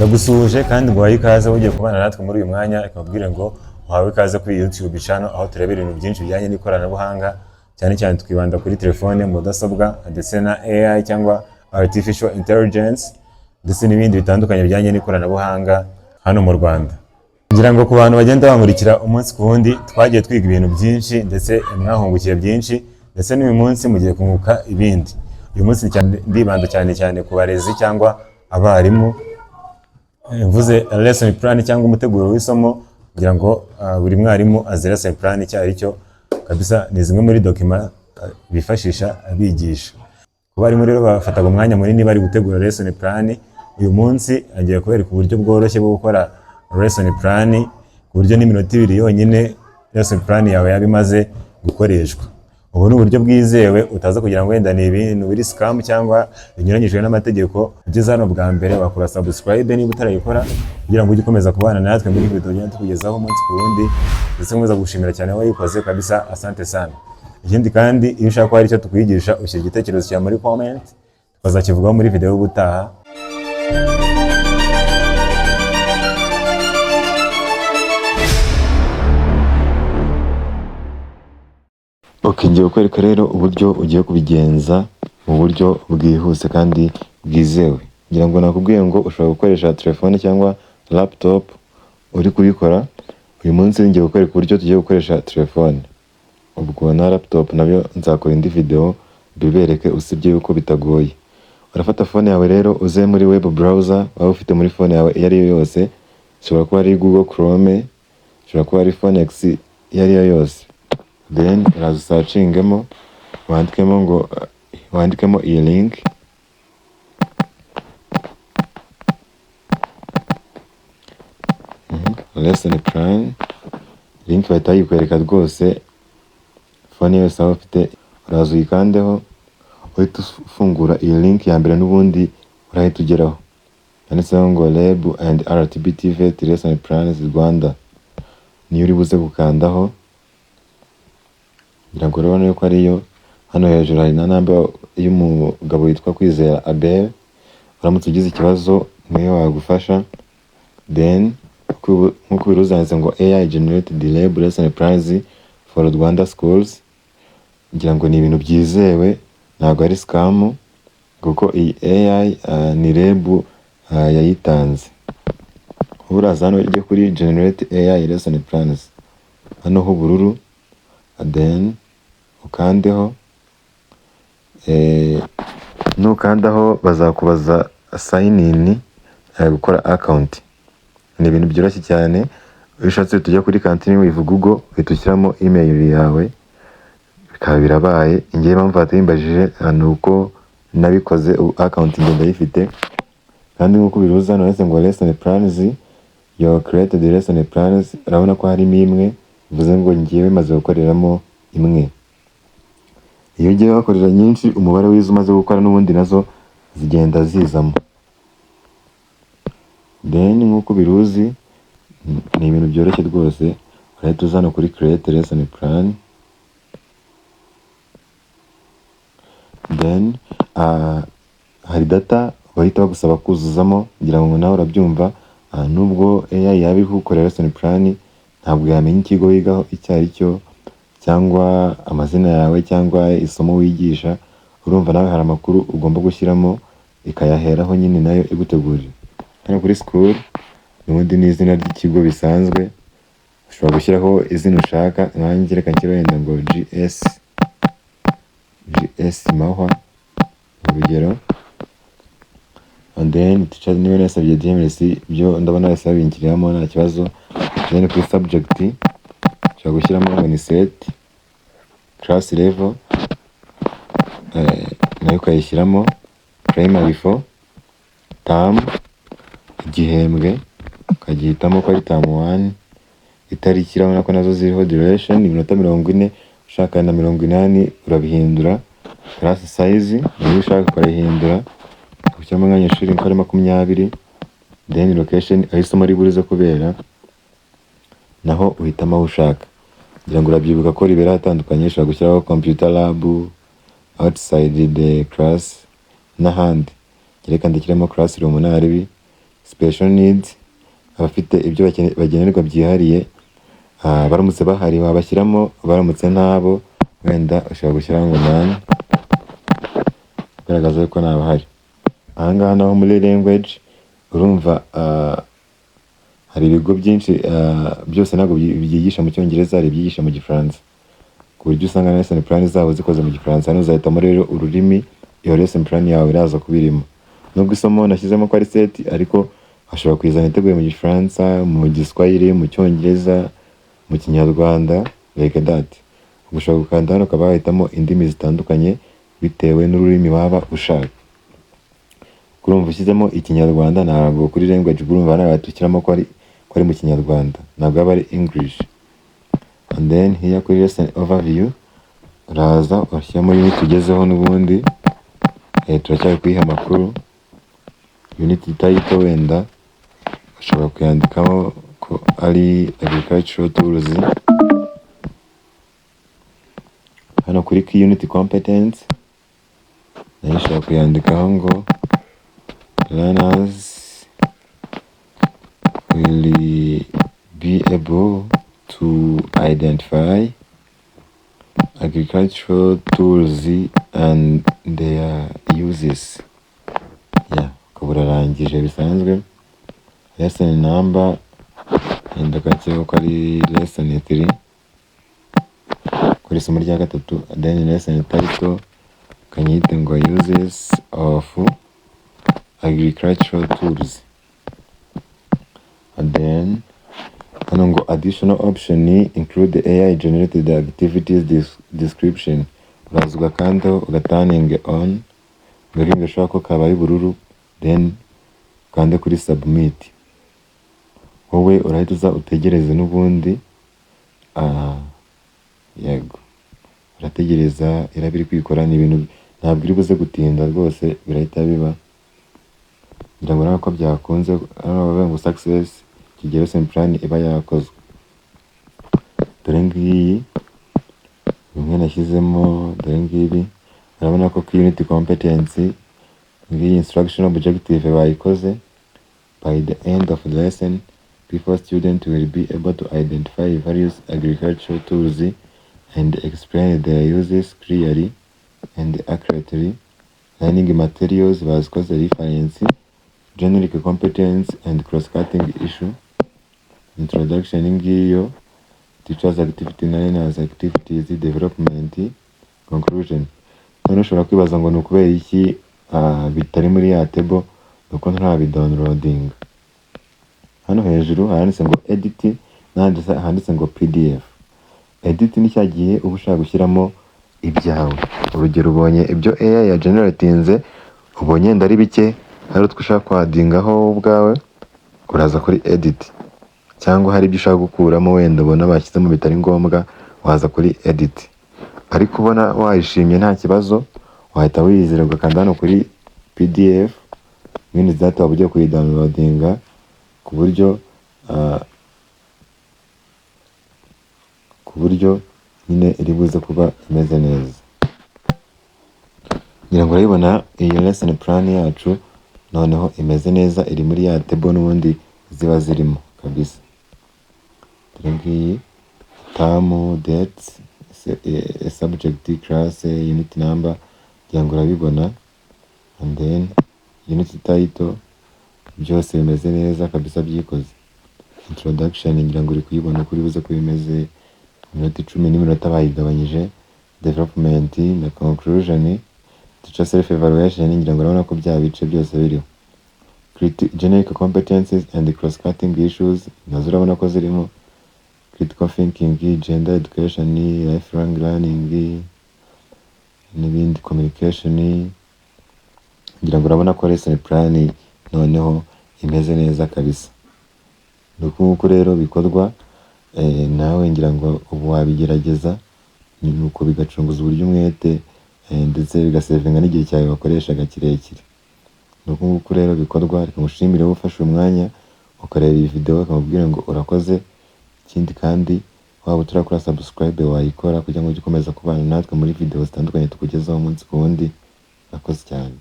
Ndagusuhuje kandi nguhaye ikaze ugiye kubana natwe muri uyu mwanya, ikabwire ngo uhawe ikaze kuri YouTube channel aho turebera ibintu byinshi bijyanye n'ikoranabuhanga, cyane cyane twibanda kuri telefone, mudasobwa ndetse na AI cyangwa artificial intelligence ndetse n'ibindi bitandukanye bijyanye n'ikoranabuhanga hano mu Rwanda. Ngira ngo ku bantu bagenda bamurikira umunsi ku wundi, twagiye twiga ibintu byinshi ndetse mwahungukiye byinshi, ndetse n'uyu munsi mugiye kunguka ibindi. Uyu munsi ndibanda cyane ku barezi cyangwa abarimu. Mvuze lesson plan cyangwa umuteguro w'isomo, kugira ngo buri mwarimu azi lesson plan icyo ari cyo kabisa. Ni zimwe muri document bifashisha abigisha. Ku barimu rero bafataga umwanya munini bari gutegura lesson plan, uyu munsi agiye kubereka uburyo bworoshye bwo gukora lesson plan, ku buryo n'iminota 2 yonyine lesson plan yawe yabimaze gukoreshwa. Ubu ni uburyo bwizewe, utaza kugira ngo wenda ni ibintu biri scam cyangwa binyuranyijwe n'amategeko. Ugeze hano bwa mbere wakora subscribe niba utarayikora, kugira ngo ujye ukomeza kubana natwe muri video nyine tukugezaho umunsi ku wundi, ndetse nkomeza gushimira cyane wayikoze kabisa, asante sana. Ikindi kandi iyo ushaka ko hari icyo tukwigisha, ushyira igitekerezo cyawe muri comment, tukazakivugaho muri video y'ubutaha. Ngiye kukwereka rero uburyo ugiye kubigenza mu buryo bwihuse kandi bwizewe. Ngira ngo nakubwiye ngo ushobora gukoresha telefone cyangwa laptop uri kubikora. Uyu munsi ngiye kukwereka uburyo tugiye gukoresha telefone. Ubwo na laptop nabyo nzakora indi video bibereke, usibye yuko bitagoye. Urafata phone yawe rero, uze muri web browser waba ufite muri phone yawe iyo ari yo yose. Ushobora kuba ari Google Chrome, ushobora kuba ari Phonex iyo ari yo yose. Then uraza searchingemo, wandikemo iyi link. Lesson plan link bahita yikwereka rwose phone yose aho ufite. Uraza uyikandeho, uhita ufungura iyi link ya mbere, n'ubundi urahita ugeraho yanditseho ngo LEB and RTBT VET lesson plans Rwanda. Niyo uri buze gukandaho. Ngira ngo urabona yuko ariyo. Hano hejuru hari na namba y'umugabo witwa Kwizera Abel, uramutse ugize ikibazo niwe wagufasha. Then nkuko biruzanitse ngo AI generated LEB lesson plans for Rwanda schools. Ngira ngo ni ibintu byizewe, ntabwo ari scam, kuko iyi AI ni LEB yayitanze. Uraza hano ujye kuri generate AI lesson plans, hano h'ubururu. Then ukandeho, nukandaho bazakubaza sign in, gukora account. Ni ibintu byoroshye cyane. Iyo ushatse tujya kuri continue with Google, uhita ushyiramo email yawe, bikaba birabaye. Ngiye mpamvu batimbajije nuko nabikoze, account ngenda yifite. Kandi nkuko biruza hano ngo lesson plans, you created lesson plans. Urabona ko harimo imwe, bivuze ngo ngiye bimaze gukoreramo imwe. Iyo ugiye wakorera nyinshi, umubare w'izo umaze gukora n'ubundi nazo zigenda zizamo. Then nkuko biruzi ni ibintu byoroshye rwose. Urahita uzana kuri create lesson plan. Then hari data bahita bagusaba kuzuzamo, ngira ngo nawe urabyumva. Nubwo AI yabi kugukorera lesson plan, ntabwo yamenya ikigo wigaho icyo ari cyo, cyangwa amazina yawe, cyangwa isomo wigisha. Urumva nawe hari amakuru ugomba gushyiramo, ikayaheraho nyine nayo igutegurira. Hano kuri school n'ubundi ni izina ry'ikigo bisanzwe. Ushobora gushyiraho izina ushaka. Nanjye reka nshyire wenda ngo GS Mahwa urugero. And then teacher niwe nasabye DMS, byo ndabona wese abinkiriyamo nta kibazo. Then kuri subject ushobora gushyiramo ngo ni set, class level nayo ukayishyiramo, primary 4, term, igihembwe ukagihitamo ko ari term 1, itariki urabona ko nazo ziriho, duration iminota 40, ushaka na 80 urabihindura. Class size niyo ushaka ukayihindura, ushyiramo nk'abanyeshuri ko ari 20. Then location aho isomo riburize kubera, naho uhitamo aho ushaka. Ngira ngo urabyibuka ko ribera hatandukanye. Ushobora gushyiraho computer lab, outside the class n'ahandi. Reka ndikiremo classroom naribi, special needs, abafite ibyo bagenerwa byihariye, baramutse bahari wabashyiramo, baramutse ntabo wenda ushobora gushyiraho ngo none, kugaragaza ko ntabahari. Ahangaha naho muri language urumva hari ibigo byinshi byose ntabwo byigisha mu Cyongereza, hari ibyigisha mu Gifaransa, ku buryo usanga na lesson plan zabo zikoze mu Gifaransa. Hano uzahitamo rero ururimi iyo lesson plan yawe iraza kubirimo. Nubwo isomo nashyizemo ko ari set, ariko ashobora kuyizana iteguye mu Gifaransa, mu Giswahili, mu Cyongereza, mu Kinyarwanda, like that. Ushobora gukanda hano ukaba wahitamo indimi zitandukanye bitewe n'ururimi waba ushaka. Kurumva ushyizemo Ikinyarwanda, ntabwo kuri language urumva nabatukiramo ko ari mu Kinyarwanda, ntabwo aba ari English. And then here kuri lesson overview uraza ushyiramo unit tugezeho n'ubundi, turacyari kwiha amakuru. Unit title wenda ushobora kuyandikaho ko ari agricultural tools. Hano kuri key unit competence nayo ushobora kuyandikaho ngo learners will be able to identify agricultural tools and their uses. Urarangije bisanzwe. Lesson number ndakatseho ko ari lesson 3 kuri isomo rya gatatu. Then lesson title kanyite ngo uses of agricultural tools. And then hano ngo additional option include the AI generated activities description. Uraza ugakandaho ugaturning on, ngaringa ushaka ko kabaye ubururu, then ukande kuri submit. Wowe urahita uza utegereze n'ubundi, yego urategereza irabiri kwikora. Ni ibintu ntabwo iri buze gutinda rwose, birahita biba. Ngira ngo nako byakunze, bavuga ngo success kigero lesson plan iba yakozwe. Dore ngiyi bimwe nashyizemo, dore ngibi urabona ko unit competence ngiyi instructional objective bayikoze. By the end of the lesson, people student will be able to identify various agricultural tools and explain their uses clearly and accurately. Learning materials bazikoze reference, generic competence and cross-cutting issue. Introduction ngiyo, teachers activity, learners activities, development, conclusion. Hano ushobora kwibaza ngo ni ukubera iki bitari muri ya table, nuko ntabidownloading. Hano hejuru handitse ngo edit, handitse ngo PDF. Edit ni cyagiye uba ushaka gushyiramo ibyawe. Urugero ubonye ibyo AI ya generatinze, ubonye ndari bike, hari utwo ushaka kwadingaho ubwawe, uraza kuri edit. Cyangwa hari ibyo ushaka gukuramo wenda ubona bashyizemo bitari ngombwa, waza kuri edit. Ariko ubona wayishimye nta kibazo, wahita wiyizira ugakanda hano kuri PDF, ibindi data waba ugiye kuyidownloadinga ku buryo nyine iri buze kuba imeze neza. Ngira ngo urabibona iyi lesson plan yacu noneho imeze neza, iri muri ya table n'ubundi ziba zirimo kabisa. Dore ngiyi term, dates, subject, class, unit number, ngira ngo urabibona. And then unit title byose bimeze neza kabisa, byikoze. Introduction ngira ngo uri kuyibona kuri buze ko bimeze iminota 10 n'iminota bayigabanyije. Development na conclusion, teacher self evaluation ngira ngo urabona ko bya bice byose biriho. Generic competencies and cross-cutting issues nazo urabona ko zirimo. Critical thinking, gender education, lifelong learning n'ibindi, communication. Ngira ngo urabona ko lesson plan noneho imeze neza kabisa. Nuko rero bikorwa, nawe ngira ngo ubu wabigerageza, nuko bigacunguza uburyo umwete, ndetse bigasevinga n'igihe cyawe wakoreshaga kirekire. Nuko rero bikorwa. Reka ngushimire ufashe umwanya ukareba iyi video, ukamubwira ngo urakoze. Ikindi kandi waba utarakora subscribe wayikora kugira ngo ujye ukomeza kubana natwe muri video zitandukanye tukugezaho umunsi ku wundi. Urakoze cyane.